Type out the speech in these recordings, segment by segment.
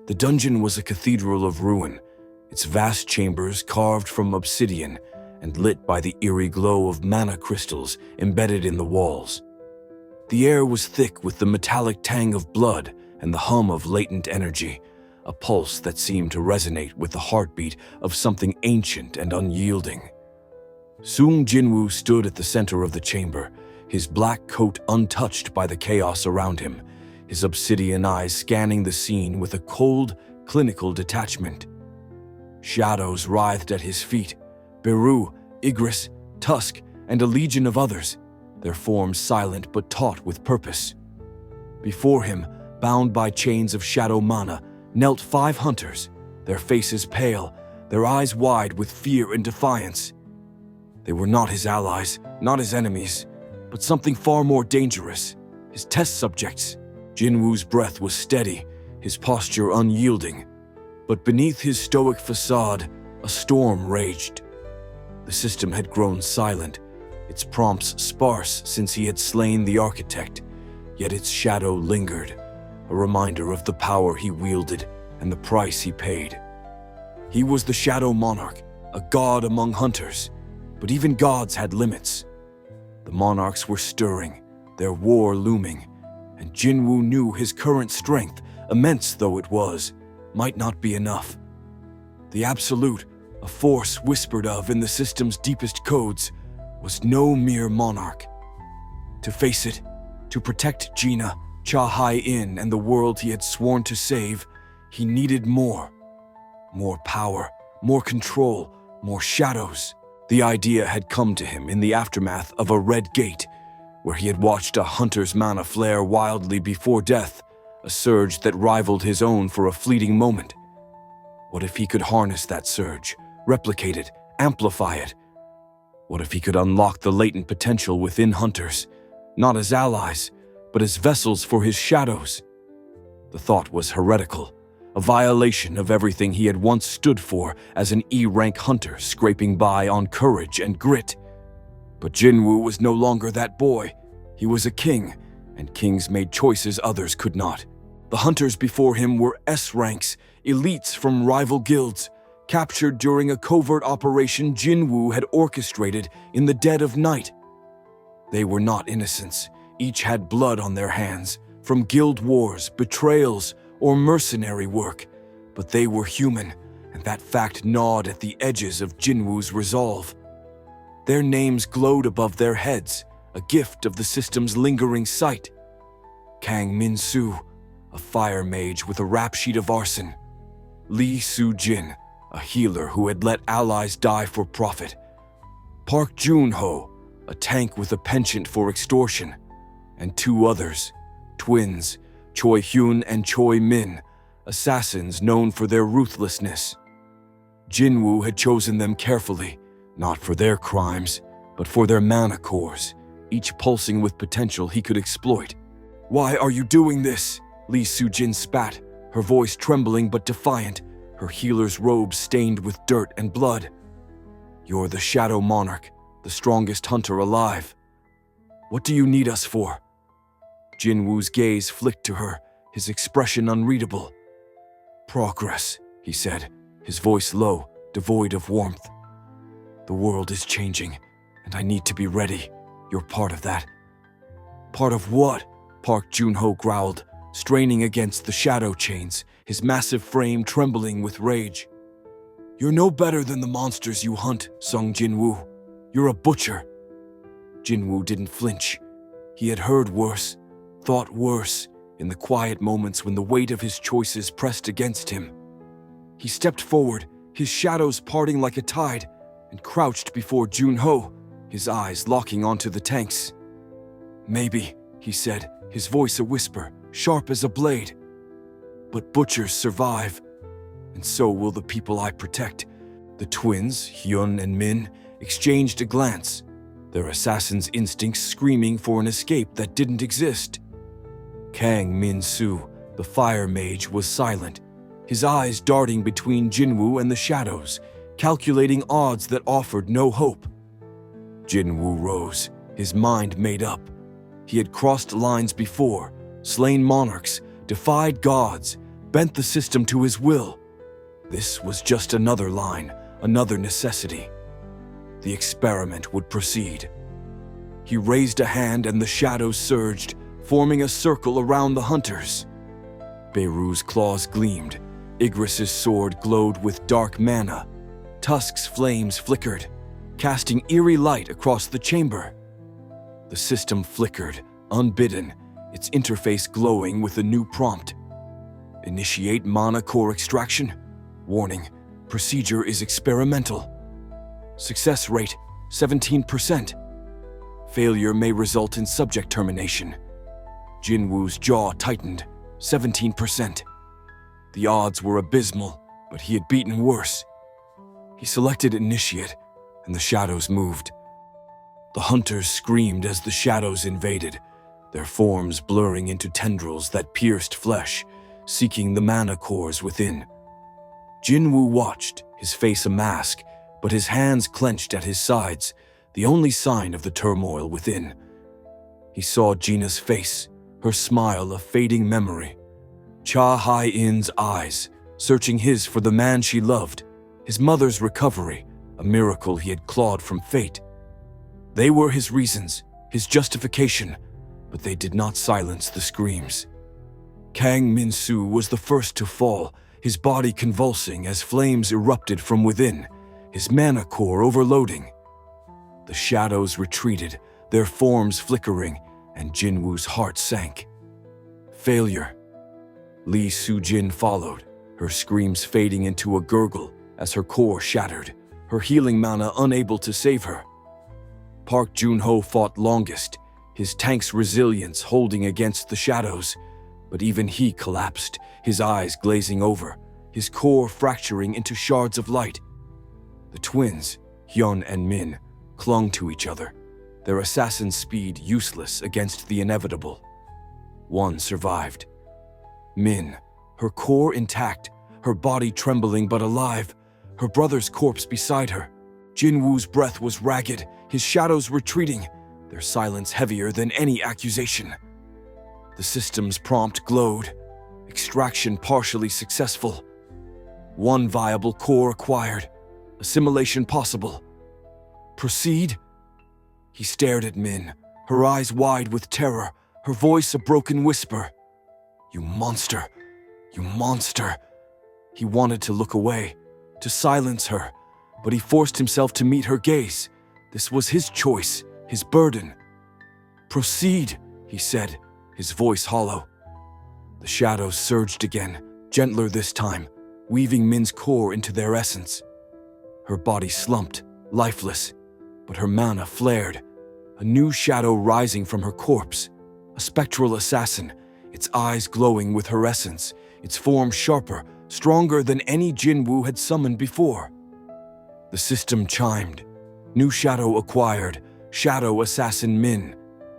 The dungeon was a cathedral of ruin, its vast chambers carved from obsidian and lit by the eerie glow of mana crystals embedded in the walls. The air was thick with the metallic tang of blood and the hum of latent energy, a pulse that seemed to resonate with the heartbeat of something ancient and unyielding. Soon Jinwoo stood at the center of the chamber, his black coat untouched by the chaos around him, his obsidian eyes scanning the scene with a cold, clinical detachment. Shadows writhed at his feet, Beru, Igris, Tusk, and a legion of others, their forms silent but taut with purpose. Before him, bound by chains of shadow mana, knelt 5 hunters, their faces pale, their eyes wide with fear and defiance. They were not his allies, not his enemies, but something far more dangerous, his test subjects. Jinwoo's breath was steady, his posture unyielding, but beneath his stoic facade, a storm raged. The system had grown silent, its prompts sparse since he had slain the architect, yet its shadow lingered, a reminder of the power he wielded and the price he paid. He was the Shadow Monarch, a god among hunters, but even gods had limits. The monarchs were stirring, their war looming, and Jinwoo knew his current strength, immense though it was, might not be enough. The Absolute, a force whispered of in the system's deepest codes, was no mere monarch. To face it, to protect Gina, Cha-Hai-In, and the world he had sworn to save, he needed more. More power, more control, more shadows. The idea had come to him in the aftermath of a red gate, where he had watched a hunter's mana flare wildly before death, a surge that rivaled his own for a fleeting moment. What if he could harness that surge, replicate it, amplify it? What if he could unlock the latent potential within hunters, not as allies, but as vessels for his shadows? The thought was heretical, a violation of everything he had once stood for as an E-rank hunter scraping by on courage and grit. But Jinwoo was no longer that boy. He was a king, and kings made choices others could not. The hunters before him were S-ranks, elites from rival guilds, captured during a covert operation Jinwoo had orchestrated in the dead of night. They were not innocents. Each had blood on their hands, from guild wars, betrayals, or mercenary work. But they were human, and that fact gnawed at the edges of Jinwoo's resolve. Their names glowed above their heads, a gift of the system's lingering sight. Kang Min-soo, a fire mage with a rap sheet of arson. Lee Soo-jin, a healer who had let allies die for profit. Park Joon-ho, a tank with a penchant for extortion. And 2 others, twins, Choi Hyun and Choi Min, assassins known for their ruthlessness. Jinwoo had chosen them carefully, not for their crimes, but for their mana cores, each pulsing with potential he could exploit. "Why are you doing this?" Lee Soo-jin spat, her voice trembling but defiant, her healer's robe stained with dirt and blood. "You're the Shadow Monarch, the strongest hunter alive. What do you need us for?" Jinwoo's gaze flicked to her, his expression unreadable. "Progress," he said, his voice low, devoid of warmth. "The world is changing, and I need to be ready. You're part of that." "Part of what?" Park Joon-ho growled, straining against the shadow chains, his massive frame trembling with rage. "You're no better than the monsters you hunt, Sung Jinwoo. You're a butcher." Jinwoo didn't flinch. He had heard worse, thought worse, in the quiet moments when the weight of his choices pressed against him. He stepped forward, his shadows parting like a tide, and crouched before Joon-ho, his eyes locking onto the tanks. "Maybe," he said, his voice a whisper, sharp as a blade. "But butchers survive, and so will the people I protect." The twins, Hyun and Min, exchanged a glance, their assassin's instincts screaming for an escape that didn't exist. Kang Min-soo, the fire mage, was silent, his eyes darting between Jinwoo and the shadows, calculating odds that offered no hope. Jinwoo rose, his mind made up. He had crossed lines before, slain monarchs, defied gods, bent the system to his will. This was just another line, another necessity. The experiment would proceed. He raised a hand and the shadows surged, forming a circle around the hunters. Beru's claws gleamed. Igris's sword glowed with dark mana. Tusk's flames flickered, casting eerie light across the chamber. The system flickered, unbidden, its interface glowing with a new prompt. Initiate mana core extraction. Warning, procedure is experimental. Success rate, 17%. Failure may result in subject termination. Jinwoo's jaw tightened, 17%. The odds were abysmal, but he had beaten worse. He selected Initiate, and the shadows moved. The hunters screamed as the shadows invaded, their forms blurring into tendrils that pierced flesh, seeking the mana cores within. Jinwoo watched, his face a mask, but his hands clenched at his sides, the only sign of the turmoil within. He saw Gina's face, her smile a fading memory. Cha Hai-in's eyes, searching his for the man she loved, his mother's recovery, a miracle he had clawed from fate. They were his reasons, his justification, but they did not silence the screams. Kang Min-soo was the first to fall, his body convulsing as flames erupted from within, his mana core overloading. The shadows retreated, their forms flickering, and Jinwoo's heart sank. Failure. Lee Soo-jin followed, her screams fading into a gurgle as her core shattered, her healing mana unable to save her. Park Joon-ho fought longest, his tank's resilience holding against the shadows, but even he collapsed, his eyes glazing over, his core fracturing into shards of light. The twins, Hyun and Min, clung to each other, their assassin speed useless against the inevitable. One survived. Min, her core intact, her body trembling but alive, her brother's corpse beside her. Jinwoo's breath was ragged, his shadows retreating, their silence heavier than any accusation. The system's prompt glowed, extraction partially successful. One viable core acquired, assimilation possible. Proceed? He stared at Min, her eyes wide with terror, her voice a broken whisper. You monster! You monster! He wanted to look away, to silence her, but he forced himself to meet her gaze. This was his choice, his burden. Proceed, he said, his voice hollow. The shadows surged again, gentler this time, weaving Min's core into their essence. Her body slumped, lifeless, but her mana flared, a new shadow rising from her corpse, a spectral assassin, its eyes glowing with her essence, its form sharper, stronger than any Jinwoo had summoned before. The system chimed. New shadow acquired, shadow assassin Min.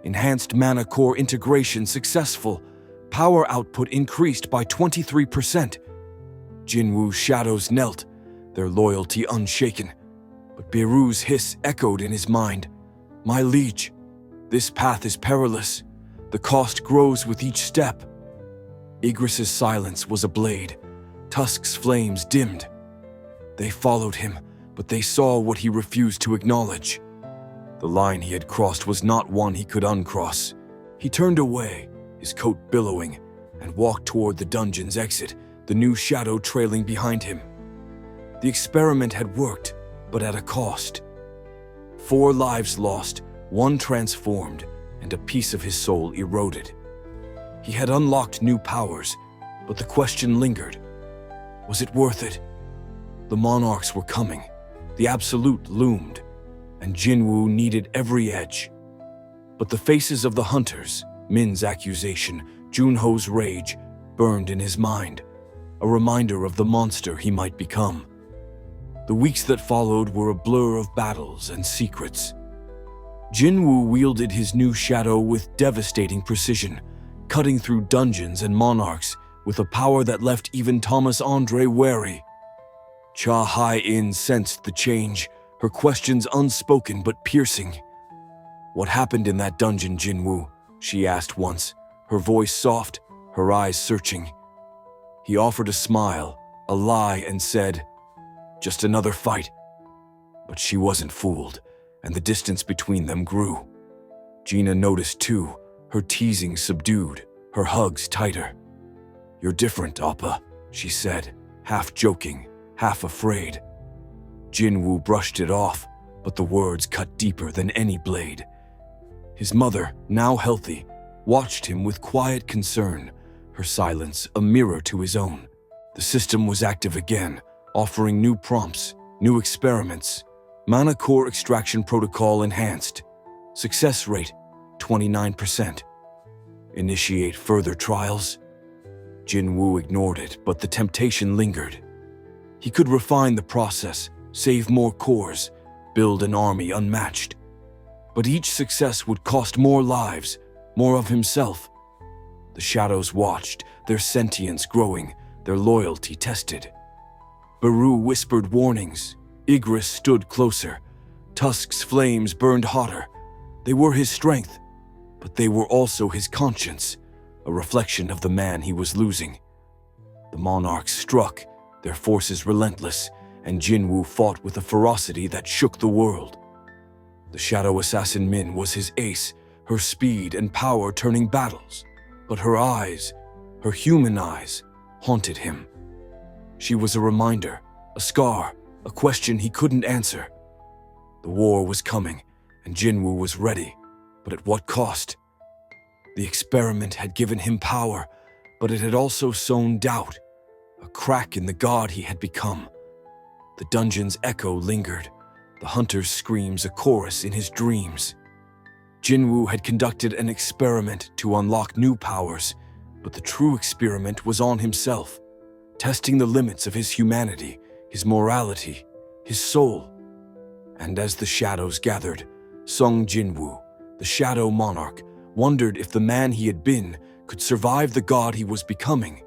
Enhanced mana core integration successful. Power output increased by 23%. Jinwoo's shadows knelt, their loyalty unshaken. But Beru's hiss echoed in his mind. My liege, this path is perilous. The cost grows with each step. Igris's silence was a blade. Tusk's flames dimmed. They followed him, but they saw what he refused to acknowledge. The line he had crossed was not one he could uncross. He turned away, his coat billowing, and walked toward the dungeon's exit, the new shadow trailing behind him. The experiment had worked, but at a cost. 4 lives lost, 1 transformed, and a piece of his soul eroded. He had unlocked new powers, but the question lingered. Was it worth it? The monarchs were coming. The absolute loomed, and Jinwoo needed every edge. But the faces of the hunters, Min's accusation, Junho's rage, burned in his mind, a reminder of the monster he might become. The weeks that followed were a blur of battles and secrets. Jinwoo wielded his new shadow with devastating precision, cutting through dungeons and monarchs with a power that left even Thomas Andre wary. Cha Hai-in sensed the change, her questions unspoken but piercing. What happened in that dungeon, Jinwoo? She asked once, her voice soft, her eyes searching. He offered a smile, a lie, and said, "Just another fight." But she wasn't fooled, and the distance between them grew. Gina noticed too, her teasing subdued, her hugs tighter. "You're different, Appa," she said, half joking, half afraid. Jinwoo brushed it off, but the words cut deeper than any blade. His mother, now healthy, watched him with quiet concern, her silence a mirror to his own. The system was active again, offering new prompts, new experiments. Mana core extraction protocol enhanced. Success rate, 29%. Initiate further trials? Jinwoo ignored it, but the temptation lingered. He could refine the process, save more cores, build an army unmatched. But each success would cost more lives, more of himself. The shadows watched, their sentience growing, their loyalty tested. Baru whispered warnings. Igris stood closer. Tusk's flames burned hotter. They were his strength, but they were also his conscience, a reflection of the man he was losing. The monarchs struck, their forces relentless, and Jinwoo fought with a ferocity that shook the world. The shadow assassin Min was his ace, her speed and power turning battles. But her eyes, her human eyes, haunted him. She was a reminder, a scar, a question he couldn't answer. The war was coming, and Jinwoo was ready, but at what cost? The experiment had given him power, but it had also sown doubt, a crack in the god he had become. The dungeon's echo lingered, the hunter's screams a chorus in his dreams. Jinwoo had conducted an experiment to unlock new powers, but the true experiment was on himself, testing the limits of his humanity, his morality, his soul. And as the shadows gathered, Sung Jinwoo, the Shadow Monarch, wondered if the man he had been could survive the god he was becoming.